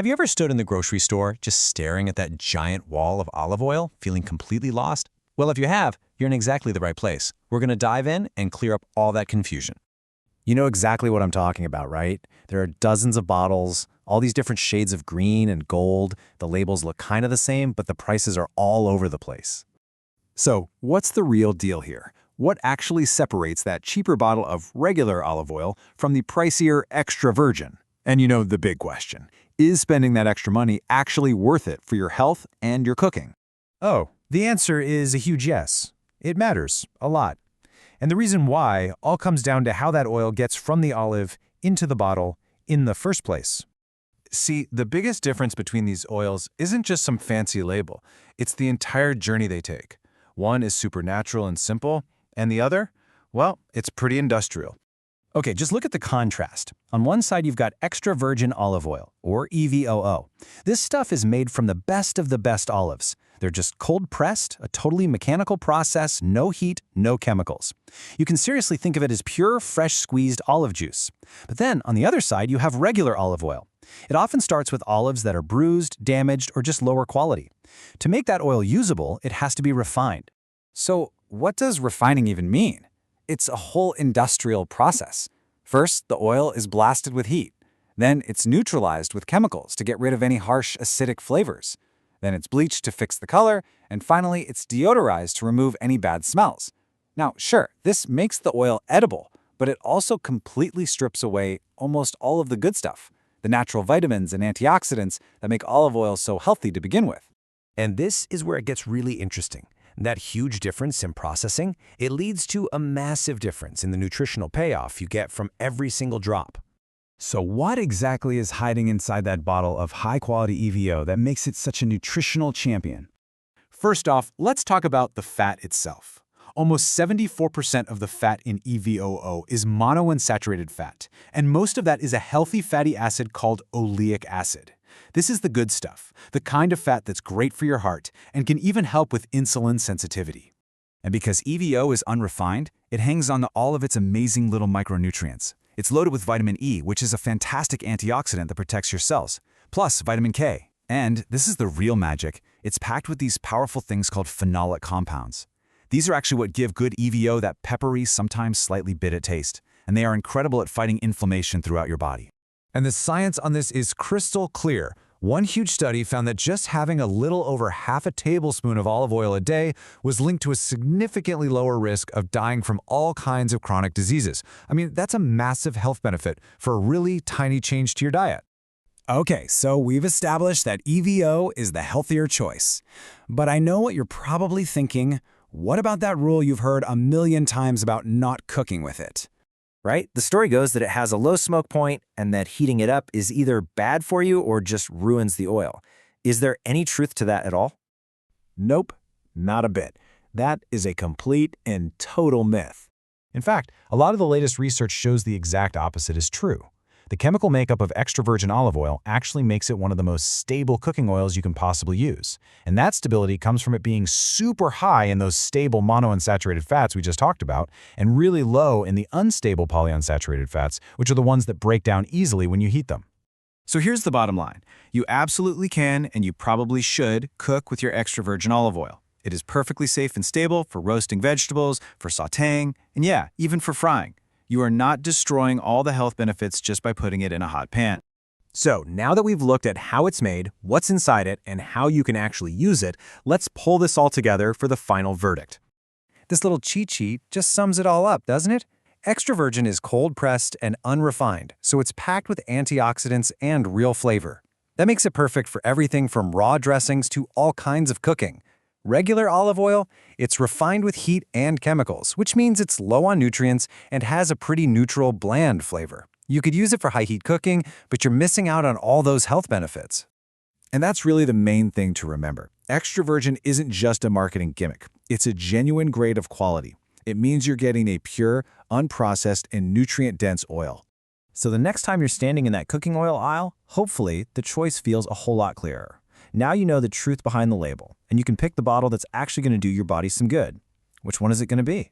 Have you ever stood in the grocery store just staring at that giant wall of olive oil, feeling completely lost? Well, if you have, you're in exactly the right place. We're going to dive in and clear up all that confusion. You know exactly what I'm talking about, right? There are dozens of bottles, all these different shades of green and gold. The labels look kind of the same, but the prices are all over the place. So, what's the real deal here? What actually separates that cheaper bottle of regular olive oil from the pricier extra virgin? And you know the big question. Is spending that extra money actually worth it for your health and your cooking? Oh, the answer is a huge yes. It matters a lot. And the reason why all comes down to how that oil gets from the olive into the bottle in the first place. See, the biggest difference between these oils isn't just some fancy label. It's the entire journey they take. One is supernatural and simple, and the other, well, it's pretty industrial. Okay, just look at the contrast. On one side, you've got extra virgin olive oil, or EVOO. This stuff is made from the best of the best olives. They're just cold-pressed, a totally mechanical process, no heat, no chemicals. You can seriously think of it as pure, fresh-squeezed olive juice. But then, on the other side, you have regular olive oil. It often starts with olives that are bruised, damaged, or just lower quality. To make that oil usable, it has to be refined. So, what does refining even mean? It's a whole industrial process. First, the oil is blasted with heat. Then it's neutralized with chemicals to get rid of any harsh acidic flavors. Then it's bleached to fix the color, and finally it's deodorized to remove any bad smells. Now, sure, this makes the oil edible, but it also completely strips away almost all of the good stuff, the natural vitamins and antioxidants that make olive oil so healthy to begin with. And this is where it gets really interesting. That huge difference in processing, it leads to a massive difference in the nutritional payoff you get from every single drop. So what exactly is hiding inside that bottle of high-quality EVO that makes it such a nutritional champion? First off, let's talk about the fat itself. Almost 74% of the fat in EVOO is monounsaturated fat, and most of that is a healthy fatty acid called oleic acid. This is the good stuff, the kind of fat that's great for your heart and can even help with insulin sensitivity. And because EVO is unrefined, it hangs on to all of its amazing little micronutrients. It's loaded with vitamin E, which is a fantastic antioxidant that protects your cells, plus vitamin K. And this is the real magic. It's packed with these powerful things called phenolic compounds. These are actually what give good EVO that peppery, sometimes slightly bitter taste, and they are incredible at fighting inflammation throughout your body. And the science on this is crystal clear. One huge study found that just having a little over half a tablespoon of olive oil a day was linked to a significantly lower risk of dying from all kinds of chronic diseases. I mean, that's a massive health benefit for a really tiny change to your diet. Okay, so we've established that EVO is the healthier choice. But I know what you're probably thinking. What about that rule you've heard a million times about not cooking with it? Right? The story goes that it has a low smoke point and that heating it up is either bad for you or just ruins the oil. Is there any truth to that at all? Nope, not a bit. That is a complete and total myth. In fact, a lot of the latest research shows the exact opposite is true. The chemical makeup of extra virgin olive oil actually makes it one of the most stable cooking oils you can possibly use. And that stability comes from it being super high in those stable monounsaturated fats we just talked about, and really low in the unstable polyunsaturated fats, which are the ones that break down easily when you heat them. So here's the bottom line. You absolutely can, and you probably should, cook with your extra virgin olive oil. It is perfectly safe and stable for roasting vegetables, for sautéing, and yeah, even for frying. You are not destroying all the health benefits just by putting it in a hot pan. So now that we've looked at how it's made, what's inside it, and how you can actually use it, let's pull this all together for the final verdict. This little cheat sheet just sums it all up, doesn't it? Extra virgin is cold-pressed and unrefined, so it's packed with antioxidants and real flavor. That makes it perfect for everything from raw dressings to all kinds of cooking. Regular olive oil, it's refined with heat and chemicals, which means it's low on nutrients and has a pretty neutral, bland flavor. You could use it for high-heat cooking, but you're missing out on all those health benefits. And that's really the main thing to remember. Extra virgin isn't just a marketing gimmick. It's a genuine grade of quality. It means you're getting a pure, unprocessed, and nutrient-dense oil. So the next time you're standing in that cooking oil aisle, hopefully the choice feels a whole lot clearer. Now you know the truth behind the label, and you can pick the bottle that's actually going to do your body some good. Which one is it going to be?